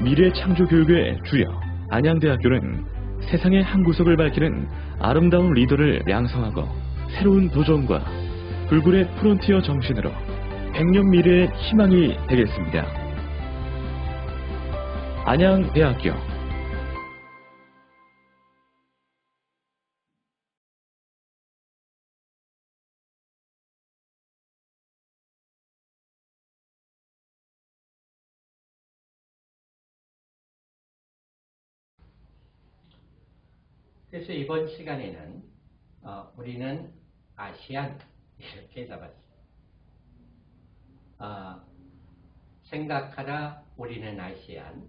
미래창조교육의 주역 안양대학교는 세상의 한 구석을 밝히는 아름다운 리더를 양성하고 새로운 도전과 불굴의 프론티어 정신으로 100년 미래의 희망이 되겠습니다. 안양대학교 그래서 이번 시간에는 우리는 아시안 이렇게 잡았습니다. 생각하라 우리는 아시안,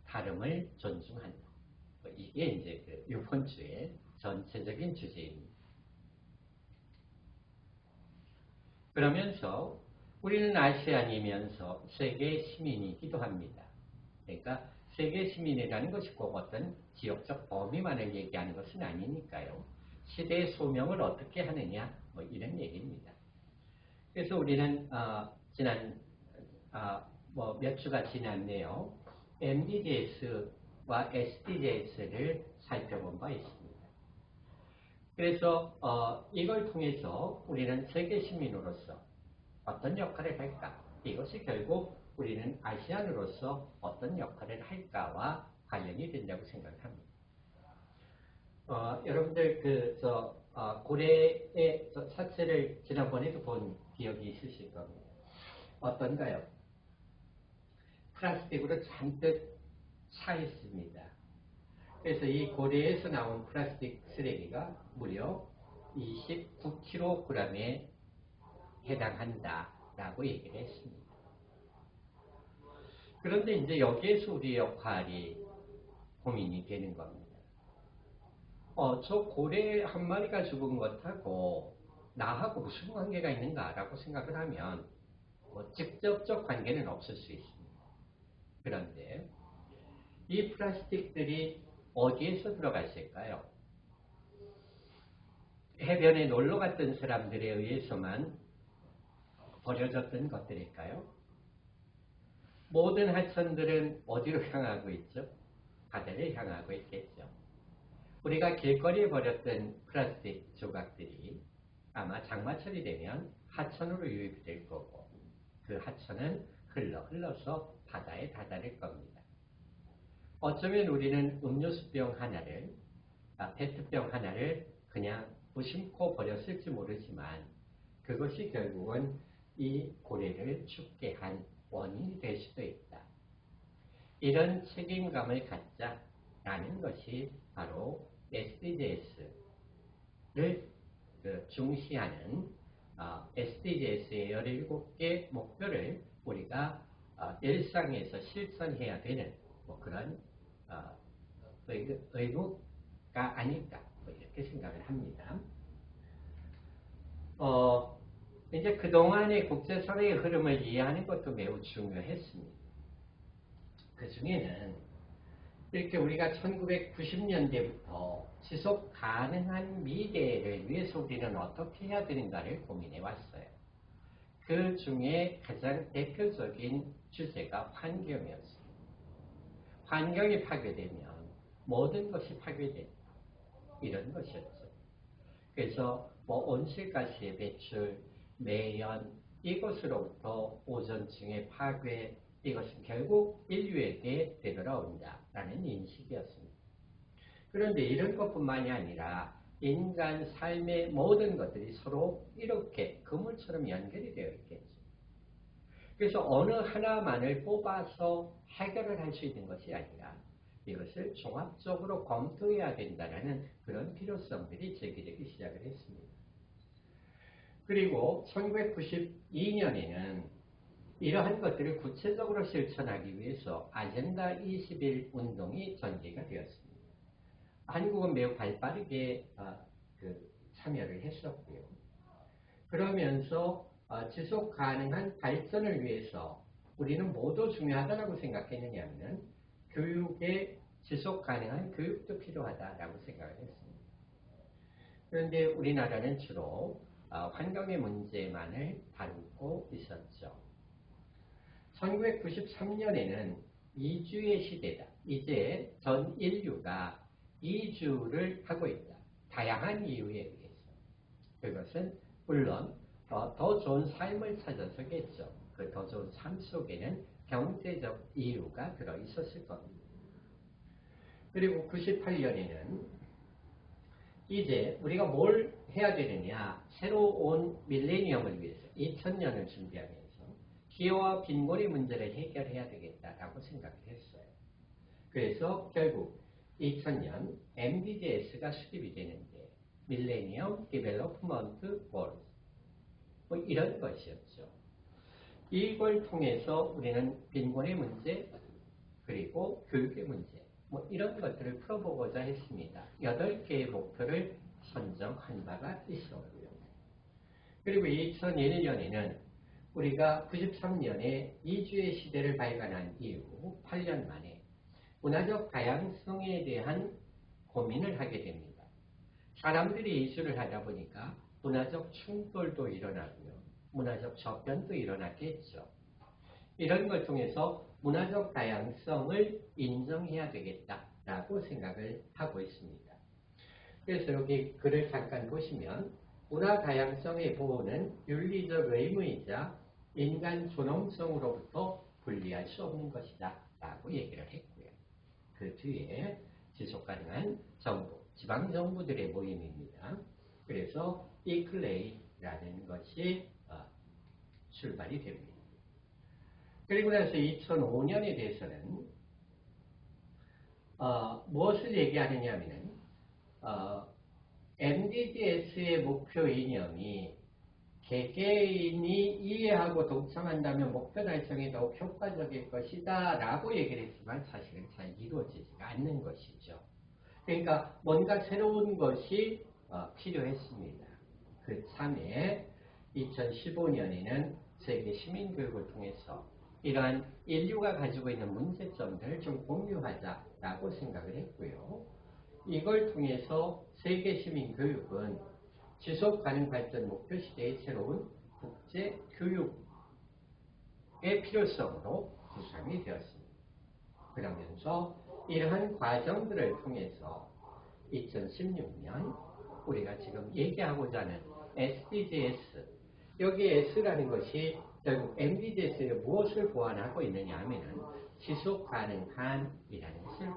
다름을 존중한다. 이게 이제 이번 주의 전체적인 주제입니다. 그러면서 우리는 아시안이면서 세계 시민이기도 합니다. 그러니까 세계 시민이라는 것이 꼭 어떤 지역적 범위만을 얘기하는 것은 아니니까요. 시대의 소명을 어떻게 하느냐 이런 얘기입니다. 그래서 우리는 지난 몇 주가 지났네요. MDGs와 SDGs를 살펴본 바 있습니다. 그래서 이걸 통해서 우리는 세계 시민으로서 어떤 역할을 할까? 이것이 결국 우리는 아시안으로서 어떤 역할을 할까와 관련이 된다고 생각합니다. 여러분들 고래의 사체를 지난번에도 본 기억이 있으실 겁니다. 어떤가요? 플라스틱으로 잔뜩 차 있습니다. 그래서 이 고래에서 나온 플라스틱 쓰레기가 무려 29kg에 해당한다라고 얘기를 했습니다. 그런데 이제 여기에서 우리 역할이 고민이 되는 겁니다. 저 고래 한 마리가 죽은 것하고 나하고 무슨 관계가 있는가라고 생각을 하면 직접적 관계는 없을 수 있습니다. 그런데 이 플라스틱들이 어디에서 들어갔을까요? 해변에 놀러 갔던 사람들에 의해서만 버려졌던 것들일까요? 모든 하천들은 어디로 향하고 있죠? 바다를 향하고 있겠죠. 우리가 길거리에 버렸던 플라스틱 조각들이 아마 장마철이 되면 하천으로 유입이 될 거고 그 하천은 흘러서 바다에 다다를 겁니다. 어쩌면 우리는 음료수병 하나를, 페트병 하나를 그냥 무심코 버렸을지 모르지만 그것이 결국은 이 고래를 죽게 한 원인이 될 수도 있다. 이런 책임감을 갖자라는 것이 바로 SDGs를 중시하는 SDGs의 17개 목표를 우리가 일상에서 실천해야 되는 그런 의무가 아닐까 이렇게 생각을 합니다. 이제 그동안의 국제사회의 흐름을 이해하는 것도 매우 중요했습니다. 그 중에는 이렇게 우리가 1990년대부터 지속 가능한 미래를 위해서 우리는 어떻게 해야 되는가를 고민해 왔어요. 그 중에 가장 대표적인 주제가 환경이었습니다. 환경이 파괴되면 모든 것이 파괴된다. 이런 것이었죠. 그래서 온실가스의 배출, 매연, 이것으로부터 오존층의 파괴, 이것은 결국 인류에게 되돌아온다라는 인식이었습니다. 그런데 이런 것뿐만이 아니라 인간 삶의 모든 것들이 서로 이렇게 그물처럼 연결이 되어 있겠죠. 그래서 어느 하나만을 뽑아서 해결을 할 수 있는 것이 아니라 이것을 종합적으로 검토해야 된다는 그런 필요성들이 제기되기 시작을 했습니다. 그리고 1992년에는 이러한 것들을 구체적으로 실천하기 위해서 아젠다 21 운동이 전개가 되었습니다. 한국은 매우 발빠르게 참여를 했었고요. 그러면서 지속 가능한 발전을 위해서 우리는 뭐도 중요하다고 생각했느냐면 교육에 지속 가능한 교육도 필요하다라고 생각을 했습니다. 그런데 우리나라는 주로 환경의 문제만을 다루고 있었죠. 1993년에는 이주의 시대다. 이제 전 인류가 이주를 하고 있다. 다양한 이유에 의해서. 그것은 물론 더 좋은 삶을 찾아서겠죠. 그 더 좋은 삶 속에는 경제적 이유가 들어있었을 겁니다. 그리고 98년에는 이제 우리가 뭘 해야 되느냐, 새로운 밀레니엄을 위해서 2000년을 준비하면서 기여와 빈곤의 문제를 해결해야 되겠다라고 생각을 했어요. 그래서 결국 2000년 MDGs가 수립이 되는데 밀레니엄 디벨롭먼트 골 뭐 이런 것이었죠. 이걸 통해서 우리는 빈곤의 문제 그리고 교육의 문제 뭐 이런 것들을 풀어보고자 했습니다. 8개의 목표를 선정한 바가 있었고요. 그리고 2001년에는 우리가 93년에 이주의 시대를 발간한 이후 8년 만에 문화적 다양성에 대한 고민을 하게 됩니다. 사람들이 이주를 하다 보니까 문화적 충돌도 일어나고요. 문화적 접견도 일어났겠죠. 이런 걸 통해서 문화적 다양성을 인정해야 되겠다라고 생각을 하고 있습니다. 그래서 여기 글을 잠깐 보시면 문화 다양성의 보호는 윤리적 의무이자 인간 존엄성으로부터 분리할 수 없는 것이다 라고 얘기를 했고요. 그 뒤에 지속가능한 정부, 지방정부들의 모임입니다. 그래서 이클레이라는 것이 출발이 됩니다. 그리고 나서 2005년에 대해서는 무엇을 얘기하느냐 하면 MDGs의 목표 이념이 개개인이 이해하고 동참한다면 목표 달성에 더욱 효과적일 것이다 라고 얘기를 했지만 사실은 잘 이루어지지가 않는 것이죠. 그러니까 뭔가 새로운 것이 필요했습니다. 그 참에 2015년에는 세계 시민교육을 통해서 이러한 인류가 가지고 있는 문제점들을 좀 공유하자라고 생각을 했고요. 이걸 통해서 세계 시민교육은 지속가능 발전 목표 시대의 새로운 국제 교육의 필요성으로 구성이 되었습니다. 그러면서 이러한 과정들을 통해서 2016년 우리가 지금 얘기하고자 하는 SDGs, 여기 S라는 것이 결국 MDGs에 무엇을 보완하고 있느냐 하면은 지속가능한이라는 것을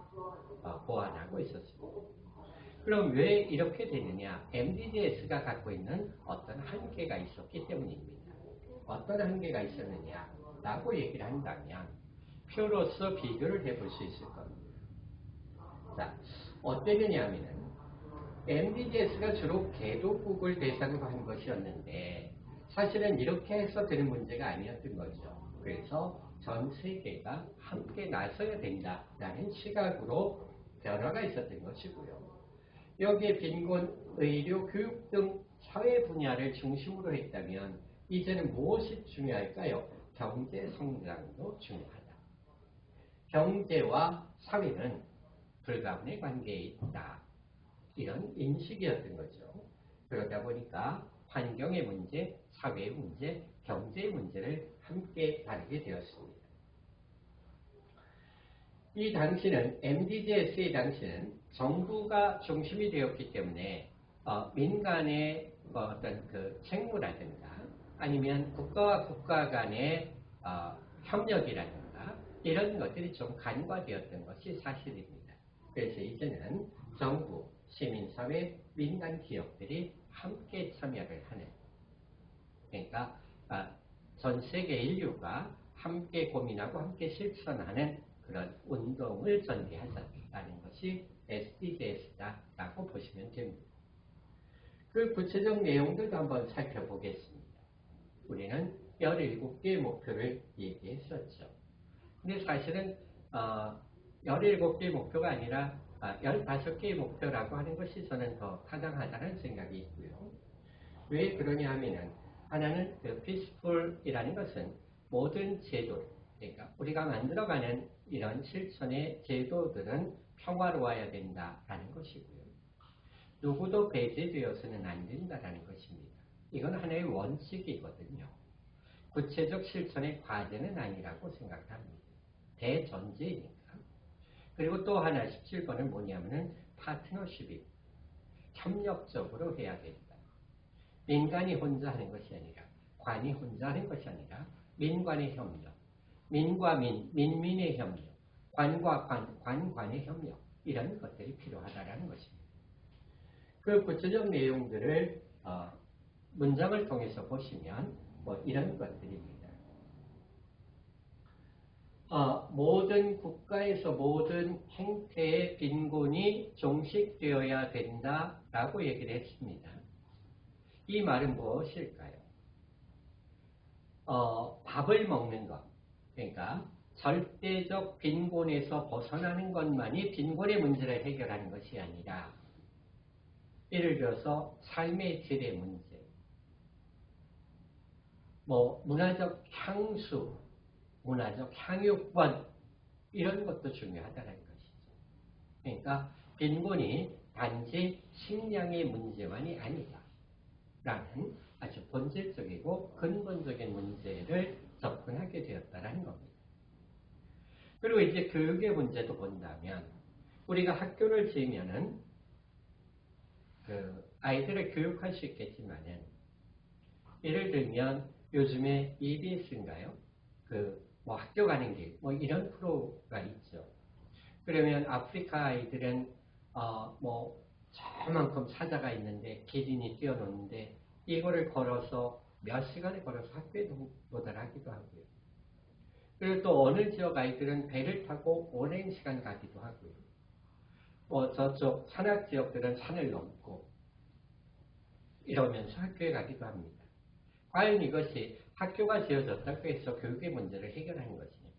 보완하고 있었습니다. 그럼 왜 이렇게 되느냐? MDGs가 갖고 있는 어떤 한계가 있었기 때문입니다. 어떤 한계가 있었느냐라고 얘기를 한다면 표로서 비교를 해볼 수 있을 겁니다. 자, 어땠느냐 하면은 MDGs가 주로 개도국을 대상으로 한 것이었는데 사실은 이렇게 해서 되는 문제가 아니었던 거죠. 그래서 전 세계가 함께 나서야 된다라는 시각으로 변화가 있었던 것이고요. 여기에 빈곤, 의료, 교육 등 사회 분야를 중심으로 했다면 이제는 무엇이 중요할까요? 경제 성장도 중요하다. 경제와 사회는 불가분의 관계에 있다. 이런 인식이었던 거죠. 그러다 보니까 환경의 문제, 사회의 문제, 경제의 문제를 함께 다루게 되었습니다. 이 당시는 MDGs의 당시는 정부가 중심이 되었기 때문에 민간의 어떤 그 책무라든가 아니면 국가와 국가 간의 협력이라든가 이런 것들이 좀 간과되었던 것이 사실입니다. 그래서 이제는 정부, 시민사회, 민간 기업들이 함께 참여를 하는, 그러니까 전 세계 인류가 함께 고민하고 함께 실천하는 그런 운동을 전개하자는 것이 SDGs다라고 보시면 됩니다. 그 구체적 내용들도 한번 살펴보겠습니다. 우리는 17개의 목표를 얘기했었죠. 근데 사실은 17개의 목표가 아니라 15개의 목표라고 하는 것이 저는 더 타당하다는 생각이 있고요. 왜 그러냐 하면은 하나는 그 peaceful이라는 것은 모든 제도, 그러니까 우리가 만들어가는 이런 실천의 제도들은 평화로워야 된다라는 것이고요. 누구도 배제되어서는 안 된다라는 것입니다. 이건 하나의 원칙이거든요. 구체적 실천의 과제는 아니라고 생각합니다. 대전제이니까. 그리고 또 하나 17번은 뭐냐면은 파트너십이 협력적으로 해야 된다. 민간이 혼자 하는 것이 아니라, 관이 혼자 하는 것이 아니라 민관의 협력, 민과 민민의 협력, 관과 관관의 협력, 이런 것들이 필요하다는 것입니다. 그 구체적 내용들을 문장을 통해서 보시면 뭐 이런 것들입니다. 모든 국가에서 모든 행태의 빈곤이 종식되어야 된다라고 얘기를 했습니다. 이 말은 무엇일까요? 밥을 먹는 것, 그러니까 절대적 빈곤에서 벗어나는 것만이 빈곤의 문제를 해결하는 것이 아니라, 예를 들어서 삶의 질의 문제, 뭐 문화적 향수, 문화적 향유권, 이런 것도 중요하다는 것이죠. 그러니까 빈곤이 단지 식량의 문제만이 아니다라는 아주 본질적이고 근본적인 문제를 접근하게 되었다는 겁니다. 그리고 이제 교육의 문제도 본다면, 우리가 학교를 지으면은 그 아이들을 교육할 수 있겠지만은, 예를 들면 요즘에 EBS인가요? 뭐 학교 가는 길, 뭐 이런 프로가 있죠. 그러면 아프리카 아이들은 뭐 저만큼 사자가 있는데 기린이 뛰어노는데, 이거를 걸어서 몇 시간을 걸어서 학교에 도달하기도 하고요. 그리고 또 어느 지역 아이들은 배를 타고 오랜 시간 가기도 하고요. 뭐 저쪽 산악 지역들은 산을 넘고 이러면서 학교에 가기도 합니다. 과연 이것이 학교가 지어졌다고 해서 교육의 문제를 해결하는 것이냐?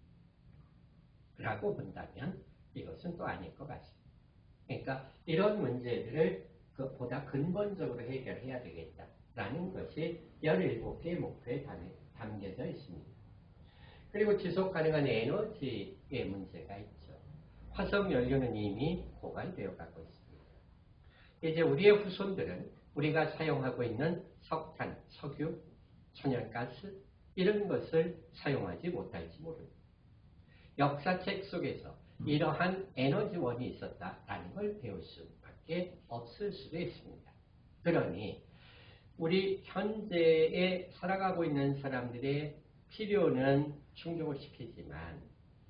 라고 본다면 이것은 또 아닐 것 같습니다. 그러니까 이런 문제들을 보다 근본적으로 해결해야 되겠다라는 것이 17개의 목표에 담겨져 있습니다. 그리고 지속 가능한 에너지의 문제가 있죠. 화석 연료는 이미 고갈되어 가고 있습니다. 이제 우리의 후손들은 우리가 사용하고 있는 석탄, 석유, 천연가스, 이런 것을 사용하지 못할지 모릅니다. 역사책 속에서 이러한 에너지원이 있었다라는 걸 배울 수밖에 없을 수도 있습니다. 그러니 우리 현재에 살아가고 있는 사람들의 필요는 충족을 시키지만,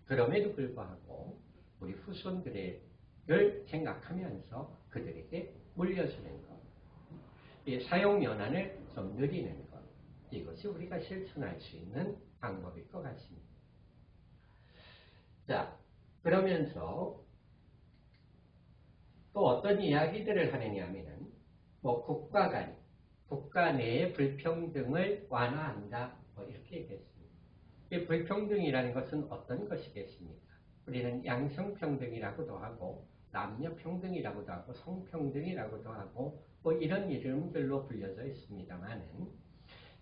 그럼에도 불구하고 우리 후손들을 생각하면서 그들에게 물려주는 것, 이 사용 연한을 좀 늘리는 것, 이것이 우리가 실천할 수 있는 방법일 것 같습니다. 자, 그러면서 또 어떤 이야기들을 하느냐 하면은, 뭐 국가 내의 불평등을 완화한다, 뭐 이렇게 얘기했습니다. 이 불평등이라는 것은 어떤 것이겠습니까? 우리는 양성평등이라고도 하고, 남녀평등이라고도 하고, 성평등이라고도 하고, 뭐 이런 이름들로 불려져 있습니다만은,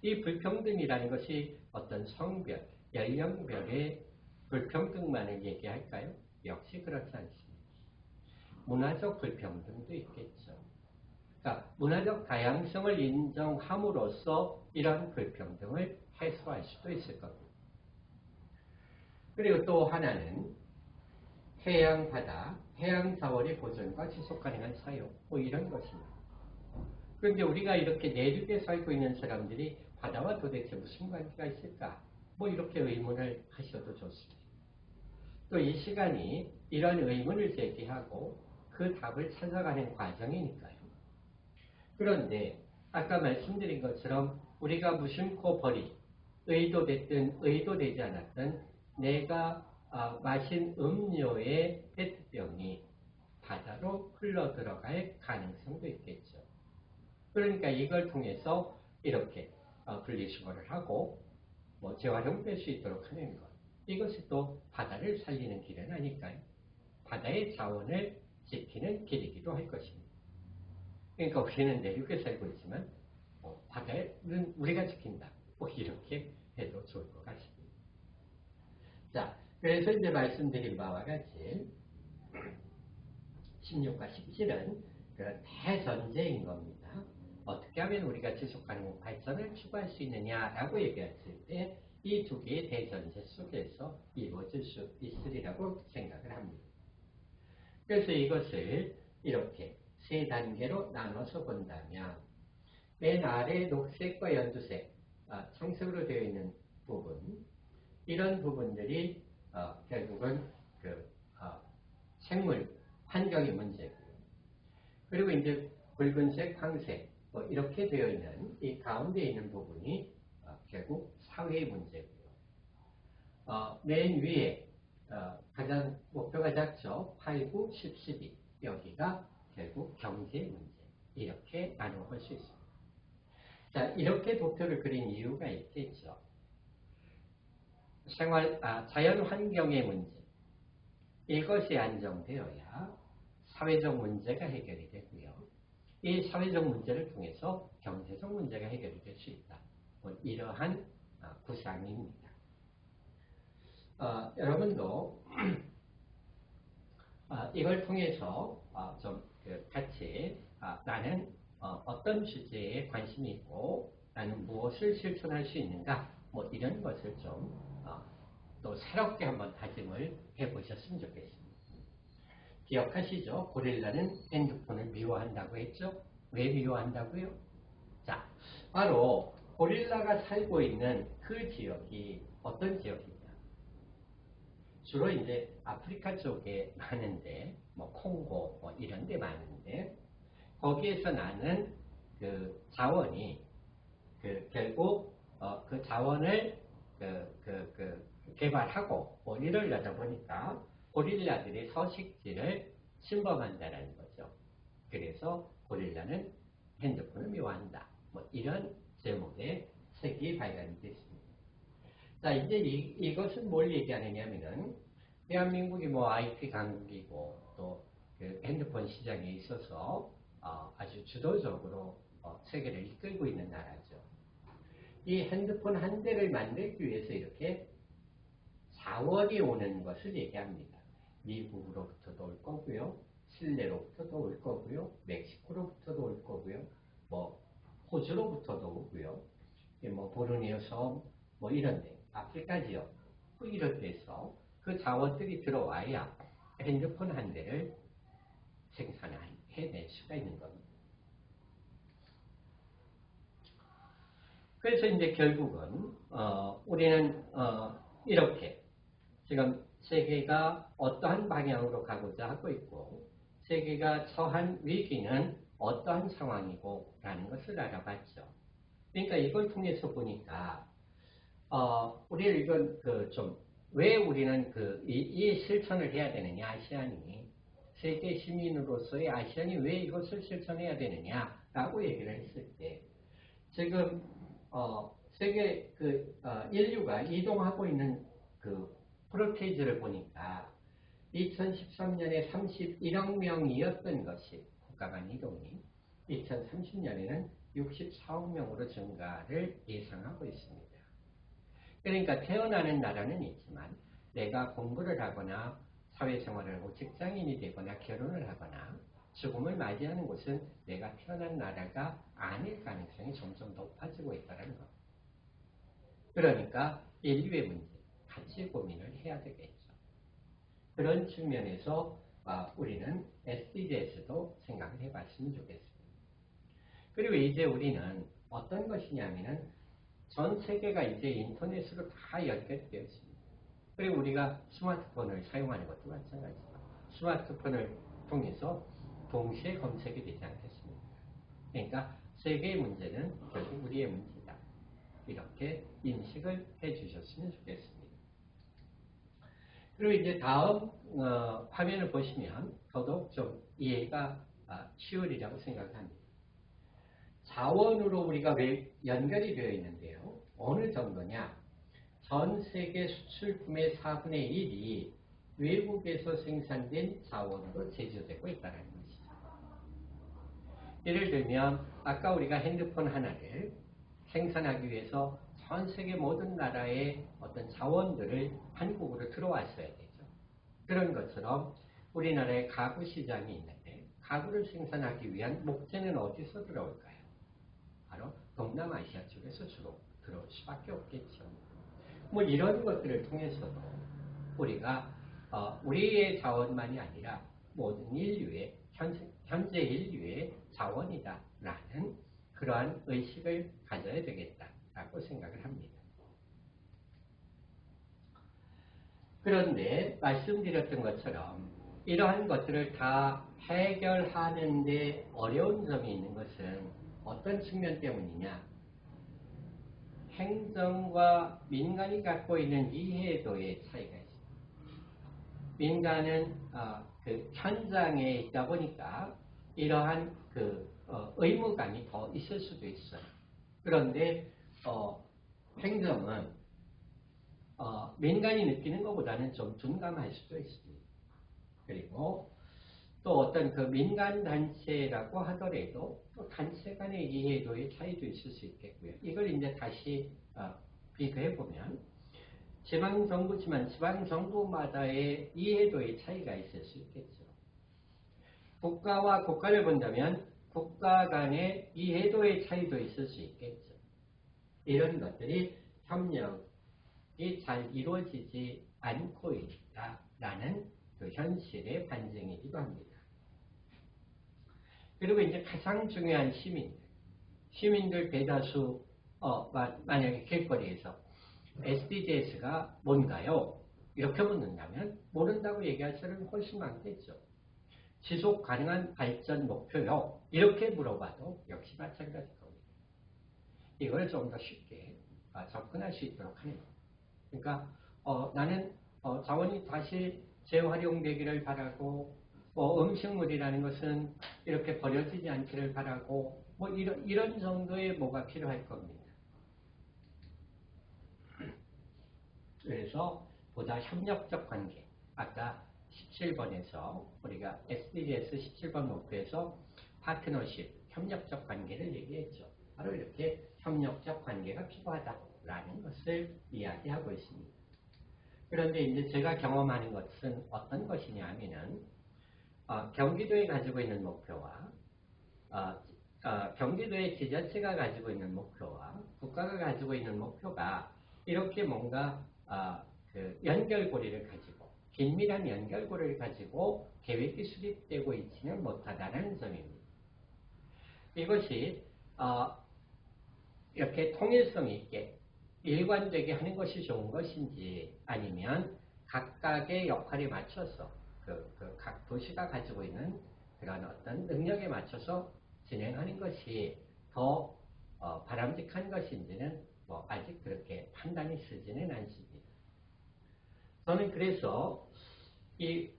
이 불평등이라는 것이 어떤 성별, 연령별의 불평등만을 얘기할까요? 역시 그렇지 않습니다. 문화적 불평등도 있겠죠. 그러니까 문화적 다양성을 인정함으로써 이런 불평등을 해소할 수도 있을 겁니다. 그리고 또 하나는 해양, 바다, 해양 자원의 보존과 지속 가능한 사용, 뭐 이런 것입니다. 그런데 우리가 이렇게 내륙에 살고 있는 사람들이 바다와 도대체 무슨 관계가 있을까? 뭐 이렇게 의문을 하셔도 좋습니다. 또 이 시간이 이런 의문을 제기하고 그 답을 찾아가는 과정이니까요. 그런데 아까 말씀드린 것처럼 우리가 무심코 버린, 의도됐든 의도되지 않았든 내가 마신 음료의 페트병이 바다로 흘러 들어갈 가능성도 있겠죠. 그러니까 이걸 통해서 이렇게 분리수거를 하고 뭐 재활용될 수 있도록 하는 것, 이것이 또 바다를 살리는 길은 아닐까요? 바다의 자원을 지키는 길이기도 할 것입니다. 그러니까 우리는 내륙에 살고 있지만 바다는 우리가 지킨다, 뭐 이렇게 해도 좋을 것 같습니다. 자, 그래서 이제 말씀드린 바와 같이 16과 17은 그런 대전제인 겁니다. 어떻게 하면 우리가 지속가능 발전을 추구할 수 있느냐라고 얘기했을 때 이 두 개의 대전제 속에서 이루어질 수 있으리라고 생각을 합니다. 그래서 이것을 이렇게 세 단계로 나눠서 본다면 맨 아래 녹색과 연두색, 청색으로 되어 있는 부분, 이런 부분들이 결국은 생물 환경의 문제고요. 그리고 이제 붉은색, 황색 이렇게 되어 있는 이 가운데 있는 부분이 결국 사회의 문제고요. 맨 위에 가장 목표가 작죠. 8, 9, 10, 12 여기가 결국 경제의 문제, 이렇게 나눠볼 수 있습니다. 자, 이렇게 도표를 그린 이유가 있겠죠. 자연 환경의 문제, 이것이 안정되어야 사회적 문제가 해결이 되고요. 이 사회적 문제를 통해서 경제적 문제가 해결이 될 수 있다. 이러한 구상입니다. 여러분도 이걸 통해서 좀 같이 나는 어떤 주제에 관심이 있고 나는 무엇을 실천할 수 있는가, 이런 것을 좀 또 새롭게 한번 다짐을 해보셨으면 좋겠습니다. 기억하시죠? 고릴라는 핸드폰을 미워한다고 했죠? 왜 미워한다고요? 자, 바로 고릴라가 살고 있는 그 지역이 어떤 지역이냐? 주로 이제 아프리카 쪽에 많은데, 콩고 이런 데 많은데, 거기에서 나는 그 자원이 결국 그 자원을 개발하고 이러려다 보니까 고릴라들의 서식지를 침범한다는 거죠. 그래서 고릴라는 핸드폰을 미워한다. 이런 제목의 책이 발간이 됐습니다. 자, 이제 이것은 뭘 얘기하느냐면은 대한민국이 IT 강국이고 또 그 핸드폰 시장에 있어서 아주 주도적으로 세계를 이끌고 있는 나라죠. 이 핸드폰 한 대를 만들기 위해서 이렇게 자원이 오는 것을 얘기합니다. 미국으로부터도 올 거고요, 칠레로부터도 올 거고요, 멕시코로부터도 올 거고요, 호주로부터도 오고요, 보르네오 섬, 이런데 아프리카 지역, 이런 데서 그 자원들이 들어와야 핸드폰 한 대를 생산해낼 수가 있는 겁니다. 그래서 이제 결국은 우리는 이렇게 지금 세계가 어떠한 방향으로 가고자 하고 있고 세계가 처한 위기는 어떠한 상황이고 라는 것을 알아봤죠. 그러니까 이걸 통해서 보니까 우리는 이건 왜 우리는 이 실천을 해야 되느냐, 아시안이 세계 시민으로서의 아시안이 왜 이것을 실천해야 되느냐라고 얘기를 했을 때 지금 세계 인류가 이동하고 있는 프로테이지를 보니까 2013년에 31억 명이었던 것이 국가 간 이동이 2030년에는 64억 명으로 증가를 예상하고 있습니다. 그러니까 태어나는 나라는 있지만 내가 공부를 하거나 사회생활을 하고 직장인이 되거나 결혼을 하거나 죽음을 맞이하는 곳은 내가 태어난 나라가 아닐 가능성이 점점 높아지고 있다는 것. 그러니까 인류의 문제, 같이 고민을 해야 되겠죠. 그런 측면에서 우리는 SDGs도 생각을 해봤으면 좋겠습니다. 그리고 이제 우리는 어떤 것이냐면은 전 세계가 이제 인터넷으로 다 연결되어 있습니다. 그리고 우리가 스마트폰을 사용하는 것도 마찬가지죠. 스마트폰을 통해서 동시에 검색이 되지 않겠습니까? 그러니까 세계의 문제는 결국 우리의 문제다. 이렇게 인식을 해주셨으면 좋겠습니다. 그리고 이제 다음 화면을 보시면 더더욱 좀 이해가 쉬우리라고 생각합니다. 자원으로 우리가 왜 연결이 되어 있는데요. 어느 정도냐? 전 세계 수출품의 4분의 1이 외국에서 생산된 자원으로 제조되고 있다는 것이죠. 예를 들면 아까 우리가 핸드폰 하나를 생산하기 위해서 전 세계 모든 나라의 어떤 자원들을 한국으로 들어왔어야 되죠. 그런 것처럼 우리나라의 가구 시장이 있는데 가구를 생산하기 위한 목재는 어디서 들어올까요? 바로 동남아시아 쪽에서 주로 들어올 수밖에 없겠죠. 뭐 이런 것들을 통해서도 우리가 우리의 자원만이 아니라 모든 인류의 현재 인류의 자원이다라는 그러한 의식을 가져야 되겠다라고 생각을 합니다. 그런데 말씀드렸던 것처럼 이러한 것들을 다 해결하는 데 어려운 점이 있는 것은 어떤 측면 때문이냐? 행정과 민간이 갖고 있는 이해도의 차이가 있습니다. 민간은 그 현장에 있다 보니까 이러한 그 의무감이 더 있을 수도 있어요. 그런데 행정은 민간이 느끼는 것보다는 좀 둔감할 수도 있습니다. 그리고 또 어떤 그 민간 단체라고 하더라도 또 단체 간의 이해도의 차이도 있을 수 있겠고요. 이걸 이제 다시 비교해 보면 지방 정부지만 지방 정부마다의 이해도의 차이가 있을 수 있겠죠. 국가와 국가를 본다면 국가 간의 이해도의 차이도 있을 수 있겠죠. 이런 것들이 협력이 잘 이루어지지 않고 있다라는 그 현실의 반증이기도 합니다. 그리고 이제 가장 중요한 시민들 대다수 만약에 길거리에서 SDGs가 뭔가요? 이렇게 묻는다면 모른다고 얘기할 사람은 훨씬 많겠죠. 지속 가능한 발전 목표요? 이렇게 물어봐도 역시 마찬가지일 겁니다. 이걸 좀 더 쉽게 접근할 수 있도록 하는 겁니다. 그러니까 나는 자원이 다시 재활용되기를 바라고 음식물이라는 것은 이렇게 버려지지 않기를 바라고 이런 정도의 뭐가 필요할 겁니다. 그래서 보다 협력적 관계, 아까 17번에서 우리가 SDGs 17번 목표에서 파트너십, 협력적 관계를 얘기했죠. 바로 이렇게 협력적 관계가 필요하다라는 것을 이야기하고 있습니다. 그런데 이제 제가 경험하는 것은 어떤 것이냐 하면은 경기도에 가지고 있는 목표와 경기도의 지자체가 가지고 있는 목표와 국가가 가지고 있는 목표가 이렇게 뭔가 그 연결고리를 가지고 긴밀한 연결고리를 가지고 계획이 수립되고 있지는 못하다는 점입니다. 이것이 이렇게 통일성 있게 일관되게 하는 것이 좋은 것인지 아니면 각각의 역할에 맞춰서 각 도시가 가지고 있는 그런 어떤 능력에 맞춰서 진행하는 것이 더 바람직한 것인지는 아직 그렇게 판단이 서지는 않습니다. 저는 그래서 이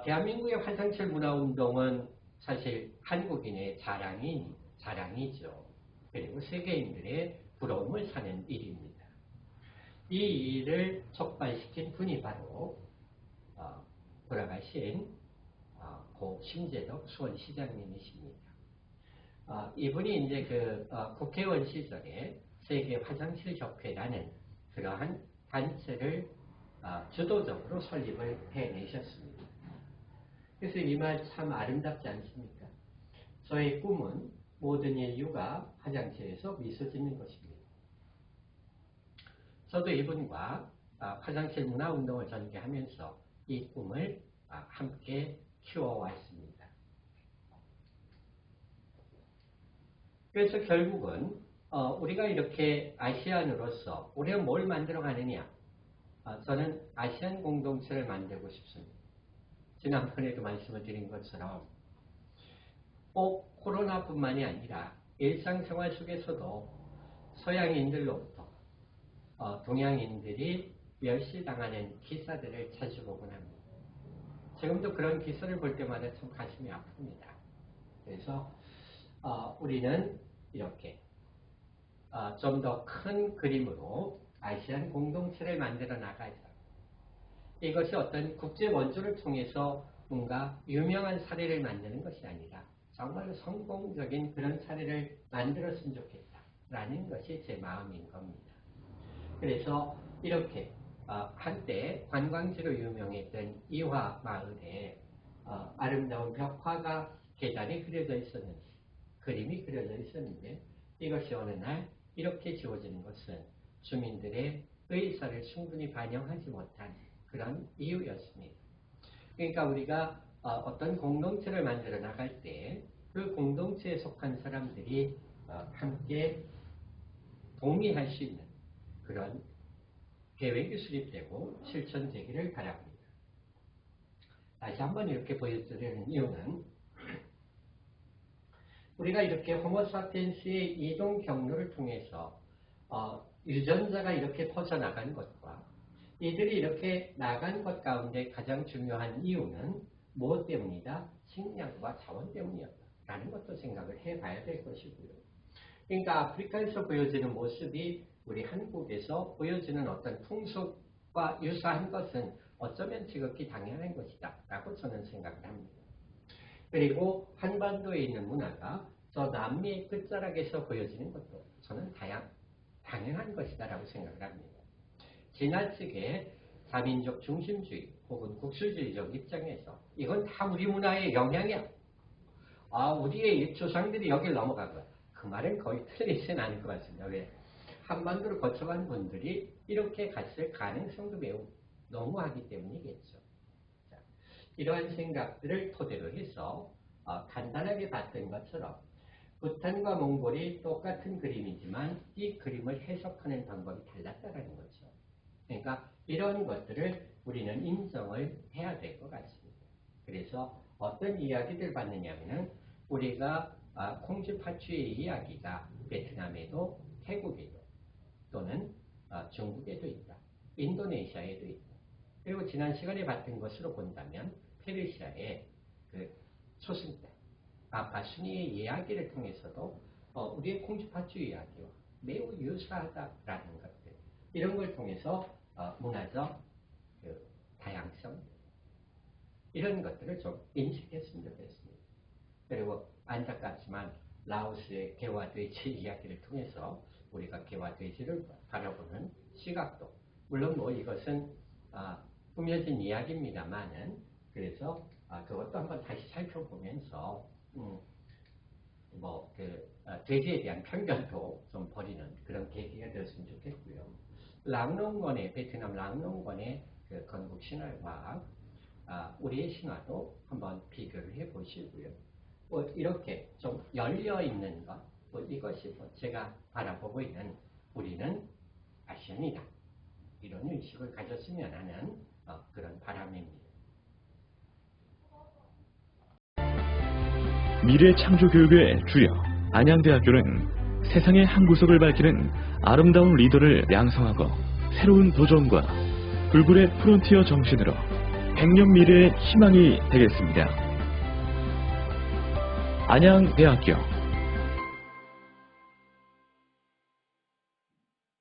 대한민국의 화장실 문화운동은 사실 한국인의 자랑이죠. 그리고 세계인들의 부러움을 사는 일입니다. 이 일을 촉발시킨 분이 바로 돌아가신 고 심재덕 수원시장님이십니다. 이분이 이제 국회의원 시절에 세계 화장실 협회라는 그러한 단체를 주도적으로 설립을 해내셨습니다. 그래서 이 말 참 아름답지 않습니까? 저의 꿈은 모든 인류가 화장실에서 미소 짓는 것입니다. 저도 이분과 화장실 문화운동을 전개하면서 이 꿈을 함께 키워왔습니다. 그래서 결국은 우리가 이렇게 아시안으로서 우리가 뭘 만들어 가느냐? 저는 아시안 공동체를 만들고 싶습니다. 지난번에도 말씀을 드린 것처럼 꼭 코로나뿐만이 아니라 일상생활 속에서도 서양인들로부터 동양인들이 멸시당하는 기사들을 자주 보곤 합니다. 지금도 그런 기사를 볼 때마다 참 가슴이 아픕니다. 그래서 우리는 이렇게 좀 더 큰 그림으로 아시안 공동체를 만들어 나가자. 이것이 어떤 국제 원조를 통해서 뭔가 유명한 사례를 만드는 것이 아니라 정말로 성공적인 그런 사례를 만들었으면 좋겠다라는 것이 제 마음인 겁니다. 그래서 이렇게 한때 관광지로 유명했던 이화 마을에 아름다운 벽화가 계단에 그려져 있었는데 그림이 그려져 있었는데 이것이 어느 날 이렇게 지워지는 것은 주민들의 의사를 충분히 반영하지 못한 그런 이유였습니다. 그러니까 우리가 어떤 공동체를 만들어 나갈 때 그 공동체에 속한 사람들이 함께 동의할 수 있는 그런 계획이 수립되고 실천되기를 바랍니다. 다시 한번 이렇게 보여드리는 이유는 우리가 이렇게 호모사피엔스의 이동 경로를 통해서 유전자가 이렇게 퍼져나간 것과 이들이 이렇게 나간 것 가운데 가장 중요한 이유는 무엇 때문이다? 식량과 자원 때문이었다라는 것도 생각을 해봐야 될 것이고요. 그러니까 아프리카에서 보여지는 모습이 우리 한국에서 보여지는 어떤 풍속과 유사한 것은 어쩌면 지극히 당연한 것이다 라고 저는 생각을 합니다. 그리고 한반도에 있는 문화가 저 남미의 끝자락에서 보여지는 것도 저는 당연한 것이다 라고 생각을 합니다. 지나치게 다민족 중심주의 혹은 국수주의적 입장에서 이건 다 우리 문화의 영향이야. 우리의 조상들이 여길 넘어간 거야. 그 말은 거의 틀리진 않을 것 같습니다. 왜? 한반도를 거쳐간 분들이 이렇게 갔을 가능성도 매우 너무하기 때문이겠죠. 자, 이러한 생각들을 토대로 해서 간단하게 봤던 것처럼 부탄과 몽골이 똑같은 그림이지만 이 그림을 해석하는 방법이 달랐다는 거죠. 그러니까 이런 것들을 우리는 인정을 해야 될 것 같습니다. 그래서 어떤 이야기를 받느냐면은 우리가 콩쥐파추의 이야기가 베트남에도 태국에도 또는 중국에도 있다. 인도네시아에도 있다. 그리고 지난 시간에 봤던 것으로 본다면 페르시아의 그 초승달 바순이의 이야기를 통해서도 우리의 콩쥐파추 이야기와 매우 유사하다라는 것들 이런 걸 통해서 문화적 그 다양성 이런 것들을 좀 인식했으면 좋겠습니다. 그리고 안타깝지만 라오스의 개화돼지 이야기를 통해서 우리가 개화돼지를 바라보는 시각도 물론 뭐 이것은 꾸며진 이야기입니다만은 그래서 그것도 한번 다시 살펴보면서 돼지에 대한 편견도 좀 버리는 그런 계기가 되었으면 좋겠고요. 베트남 랑농권의 그 건국 신화와 우리의 신화도 한번 비교를 해 보시고요. 이렇게 좀 열려 있는 것, 이것이 제가 바라보고 있는 우리는 아시안이다. 이런 의식을 가졌으면 하는 그런 바람입니다. 미래 창조 교육의 주역 안양대학교는 세상의 한 구석을 밝히는 아름다운 리더를 양성하고 새로운 도전과 불굴의 프론티어 정신으로 100년 미래의 희망이 되겠습니다. 안양대학교